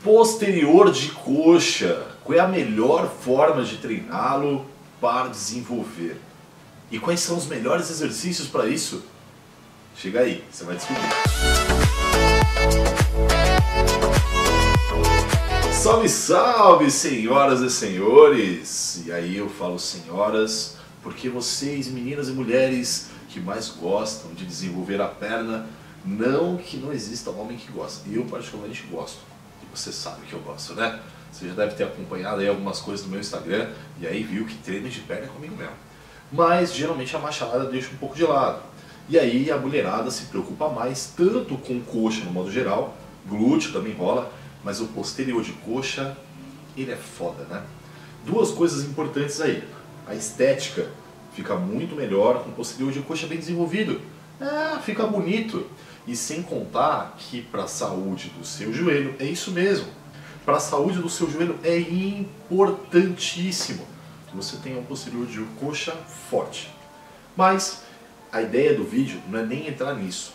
Posterior de coxa. Qual é a melhor forma de treiná-lo para desenvolver? E quais são os melhores exercícios para isso? Chega aí, você vai descobrir. Salve, salve, senhoras e senhores! E aí eu falo senhoras porque vocês, meninas e mulheres que mais gostam de desenvolver a perna, não que não exista homem que gosta. Eu particularmente gosto. E você sabe que eu gosto, né? Você já deve ter acompanhado aí algumas coisas no meu Instagram e aí viu que treino de perna é comigo mesmo. Mas geralmente a macharada deixa um pouco de lado. E aí a mulherada se preocupa mais tanto com coxa no modo geral, glúteo também rola, mas o posterior de coxa, ele é foda, né? Duas coisas importantes aí. A estética fica muito melhor com o posterior de coxa bem desenvolvido. Fica bonito. E sem contar que para a saúde do seu joelho, é isso mesmo. Para a saúde do seu joelho é importantíssimo que você tenha um posterior de coxa forte. Mas a ideia do vídeo não é nem entrar nisso.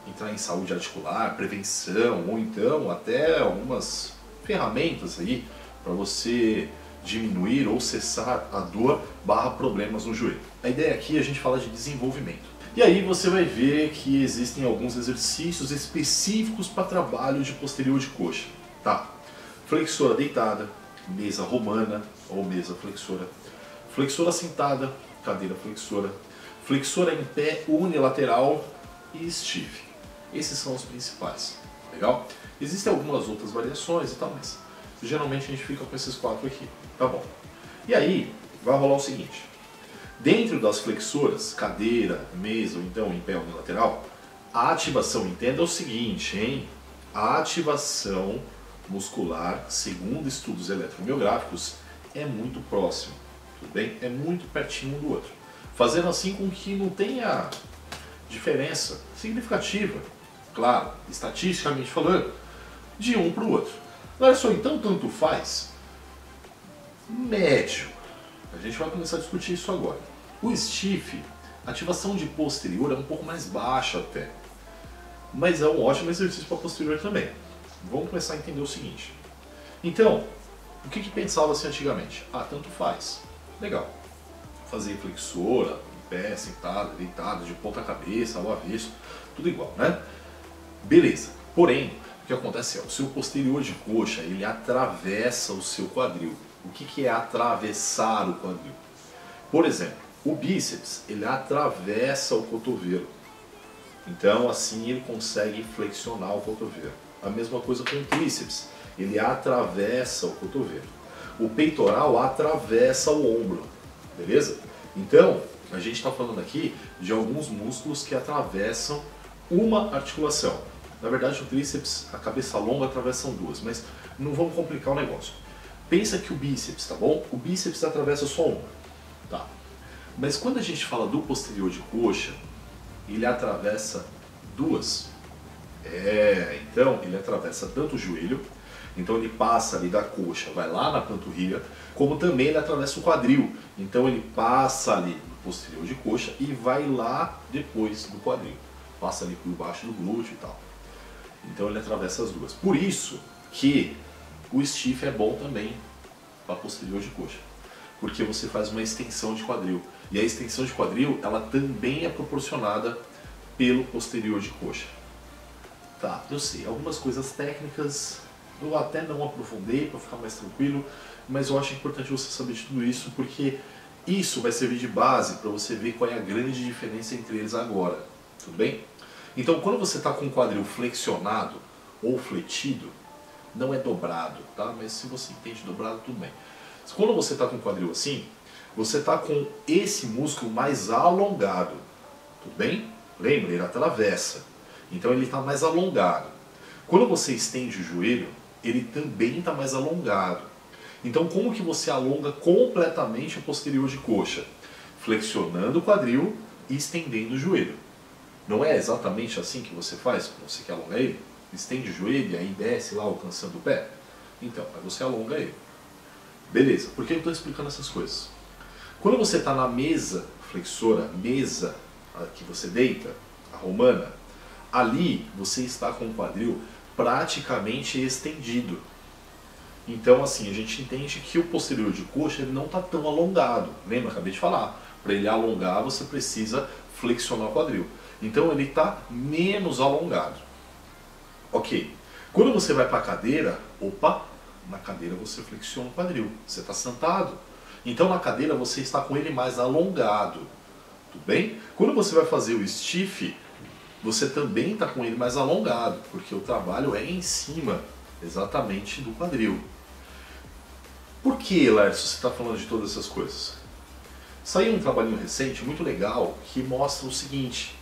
Entrar em saúde articular, prevenção, ou então até algumas ferramentas aí para você diminuir ou cessar a dor / problemas no joelho. A ideia aqui é a gente falar de desenvolvimento. E aí você vai ver que existem alguns exercícios específicos para trabalho de posterior de coxa. Tá? Flexora deitada, mesa romana ou mesa flexora, flexora sentada, cadeira flexora, flexora em pé unilateral e stiff. Esses são os principais, legal? Existem algumas outras variações e tal, mas geralmente a gente fica com esses 4 aqui, tá bom? E aí vai rolar o seguinte, dentro das flexoras, cadeira, mesa ou então em pé unilateral, a ativação, entenda o seguinte, hein? A ativação muscular, segundo estudos eletromiográficos, é muito próximo, tudo bem? É muito pertinho um do outro, fazendo assim com que não tenha diferença significativa, claro, estatisticamente falando, de um para o outro. Olha só, então tanto faz? Médio. A gente vai começar a discutir isso agora. O stiff, a ativação de posterior é um pouco mais baixa até, mas é um ótimo exercício para posterior também. Vamos começar a entender o seguinte. Então, o que pensava-se antigamente? Tanto faz. Legal. Fazer flexora, em pé, sentada, deitada, de ponta cabeça, ao avesso, tudo igual, né? Beleza. Porém, o que acontece é, o seu posterior de coxa, ele atravessa o seu quadril. O que é atravessar o quadril? Por exemplo, o bíceps, ele atravessa o cotovelo. Então, assim, ele consegue flexionar o cotovelo. A mesma coisa com o tríceps, ele atravessa o cotovelo. O peitoral atravessa o ombro, beleza? Então, a gente está falando aqui de alguns músculos que atravessam uma articulação. Na verdade, o tríceps, a cabeça longa, atravessam 2, mas não vamos complicar o negócio. Pensa que o bíceps, tá bom? O bíceps atravessa só ombro, tá? Mas quando a gente fala do posterior de coxa, ele atravessa 2. Então ele atravessa tanto o joelho, então ele passa ali da coxa, vai lá na panturrilha, como também ele atravessa o quadril, então ele passa ali no posterior de coxa e vai lá depois do quadril, passa ali por baixo do glúteo e tal. Então ele atravessa as duas. Por isso que o stiff é bom também para posterior de coxa, porque você faz uma extensão de quadril, e a extensão de quadril ela também é proporcionada pelo posterior de coxa. Tá, eu sei, algumas coisas técnicas eu até não aprofundei para ficar mais tranquilo, mas eu acho importante você saber de tudo isso, porque isso vai servir de base para você ver qual é a grande diferença entre eles agora, tudo bem? Então quando você está com o quadril flexionado ou fletido, não é dobrado, tá? Mas se você entende dobrado, tudo bem. Quando você está com o quadril assim, você está com esse músculo mais alongado, tudo bem? Lembra, ele atravessa. Então ele está mais alongado. Quando você estende o joelho, ele também está mais alongado. Então como que você alonga completamente o posterior de coxa? Flexionando o quadril e estendendo o joelho. Não é exatamente assim que você faz quando você quer alongar ele? Estende o joelho e aí desce lá alcançando o pé? Então, aí você alonga ele. Beleza, por que eu estou explicando essas coisas? Quando você está na mesa flexora, mesa que você deita, a romana, ali você está com o quadril praticamente estendido. Então, assim, a gente entende que o posterior de coxa ele não está tão alongado. Lembra? Acabei de falar. Para ele alongar, você precisa flexionar o quadril. Então, ele está menos alongado. Ok. Quando você vai para a cadeira, na cadeira você flexiona o quadril. Você está sentado. Então, na cadeira, você está com ele mais alongado. Tudo bem? Quando você vai fazer o stiff, você também está com ele mais alongado, porque o trabalho é em cima, exatamente, do quadril. Por que, Lércio, você está falando de todas essas coisas? Saiu um trabalhinho recente, muito legal, que mostra o seguinte,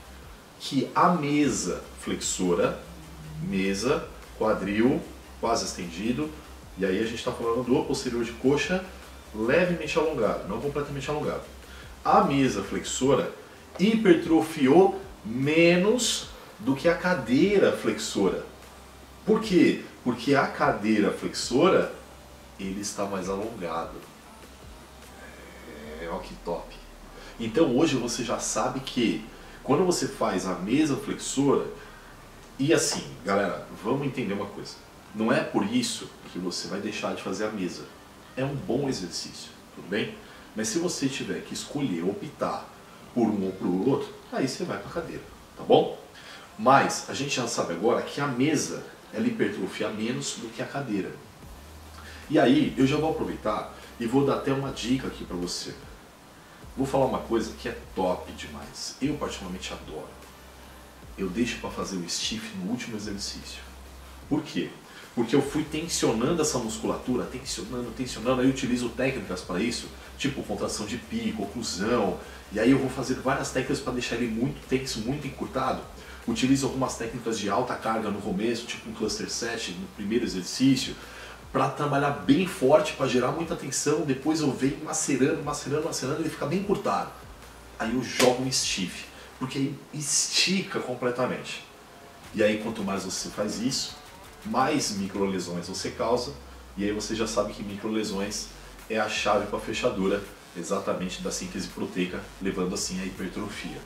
que a mesa flexora, mesa, quadril, quase estendido, e aí a gente está falando do posterior de coxa levemente alongado, não completamente alongado. A mesa flexora hipertrofiou menos do que a cadeira flexora. Por quê? Porque a cadeira flexora ele está mais alongado. Olha que top. Então hoje você já sabe que quando você faz a mesa flexora, e assim, galera, vamos entender uma coisa. Não é por isso que você vai deixar de fazer a mesa. É um bom exercício, tudo bem? Mas se você tiver que escolher, optar por um ou por outro, aí você vai para a cadeira, tá bom? Mas a gente já sabe agora que a mesa ela hipertrofia menos do que a cadeira. E aí, eu já vou aproveitar e vou dar até uma dica aqui para você. Vou falar uma coisa que é top demais. Eu particularmente adoro. Eu deixo para fazer o stiff no último exercício. Por quê? Porque eu fui tensionando essa musculatura, tensionando, aí eu utilizo técnicas para isso, tipo contração de pico, oclusão, e aí eu vou fazer várias técnicas para deixar ele muito tenso, muito encurtado. Utilizo algumas técnicas de alta carga no começo, tipo um cluster set no primeiro exercício, para trabalhar bem forte, para gerar muita tensão, depois eu venho macerando, ele fica bem encurtado. Aí eu jogo um stiff, porque aí estica completamente. E aí quanto mais você faz isso, mais microlesões você causa, e aí você já sabe que microlesões é a chave para a fechadura exatamente da síntese proteica, levando assim a hipertrofia.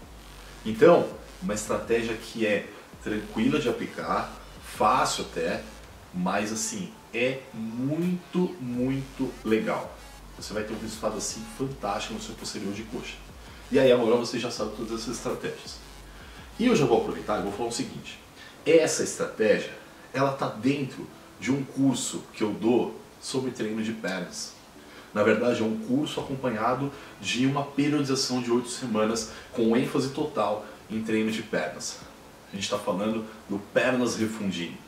Então, uma estratégia que é tranquila de aplicar, fácil até, mas assim, é muito, muito legal. Você vai ter um resultado assim fantástico no seu posterior de coxa. E aí agora você já sabe todas essas estratégias. E eu já vou aproveitar e vou falar o seguinte, essa estratégia, ela está dentro de um curso que eu dou sobre treino de pernas. Na verdade é um curso acompanhado de uma periodização de 8 semanas com ênfase total em treino de pernas. A gente está falando do Pernas Refundini.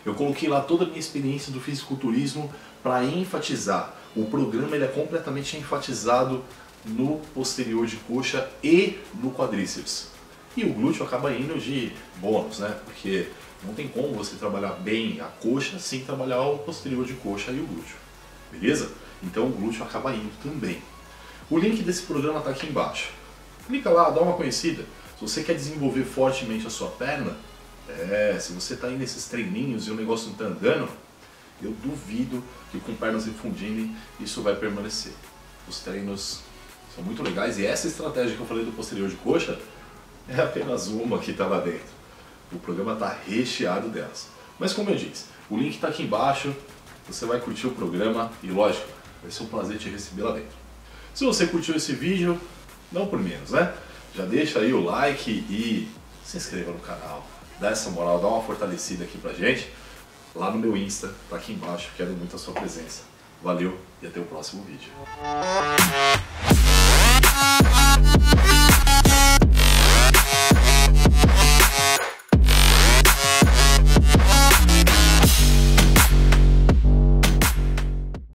Eu coloquei lá toda a minha experiência do fisiculturismo para enfatizar. O programa ele é completamente enfatizado no posterior de coxa e no quadríceps. E o glúteo acaba indo de bônus, né? Porque não tem como você trabalhar bem a coxa sem trabalhar o posterior de coxa e o glúteo. Beleza? Então o glúteo acaba indo também. O link desse programa está aqui embaixo. Clica lá, dá uma conhecida. Se você quer desenvolver fortemente a sua perna, se você está aí nesses treininhos e o negócio não está andando, eu duvido que com Pernas Refundini isso vai permanecer. Os treinos são muito legais e essa estratégia que eu falei do posterior de coxa é apenas uma que está lá dentro. O programa está recheado delas. Mas como eu disse, o link está aqui embaixo, você vai curtir o programa e lógico, vai ser um prazer te receber lá dentro. Se você curtiu esse vídeo, não por menos, né? Já deixa aí o like e se inscreva no canal. Dá essa moral, dá uma fortalecida aqui pra gente. Lá no meu Insta, tá aqui embaixo, quero muito a sua presença. Valeu e até o próximo vídeo.